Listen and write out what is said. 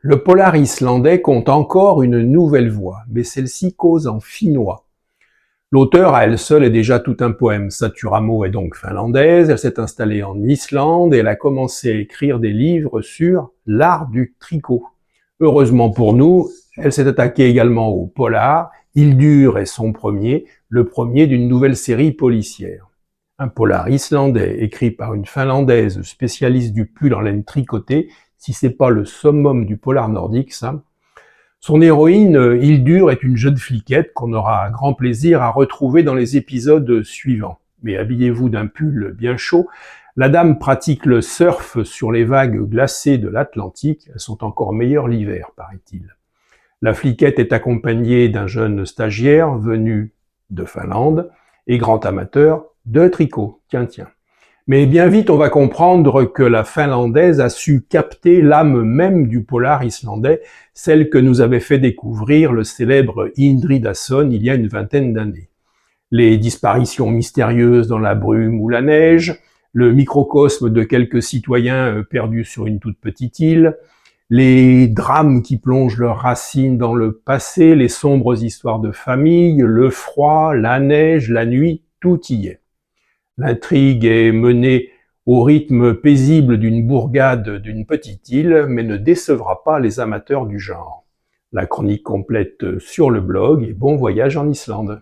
Le polar islandais compte encore une nouvelle voix, mais celle-ci cause en finnois. L'auteur à elle seule est déjà tout un poème. Saturamo est donc finlandaise, elle s'est installée en Islande et elle a commencé à écrire des livres sur l'art du tricot. Heureusement pour nous, elle s'est attaquée également au polar. Hildur est son premier, le premier d'une nouvelle série policière. Un polar islandais écrit par une finlandaise spécialiste du pull en laine tricotée, si c'est pas le summum du polar nordique, ça. Son héroïne, Hildur, est une jeune fliquette qu'on aura grand plaisir à retrouver dans les épisodes suivants. Mais habillez-vous d'un pull bien chaud, la dame pratique le surf sur les vagues glacées de l'Atlantique. Elles sont encore meilleures l'hiver, paraît-il. La fliquette est accompagnée d'un jeune stagiaire venu de Finlande et grand amateur de tricot. Tiens. Mais bien vite, on va comprendre que la finlandaise a su capter l'âme même du polar islandais, celle que nous avait fait découvrir le célèbre Indridason il y a une vingtaine d'années. Les disparitions mystérieuses dans la brume ou la neige, le microcosme de quelques citoyens perdus sur une toute petite île, les drames qui plongent leurs racines dans le passé, les sombres histoires de famille, le froid, la neige, la nuit, tout y est. L'intrigue est menée au rythme paisible d'une bourgade d'une petite île, mais ne décevra pas les amateurs du genre. La chronique complète sur le blog et bon voyage en Islande.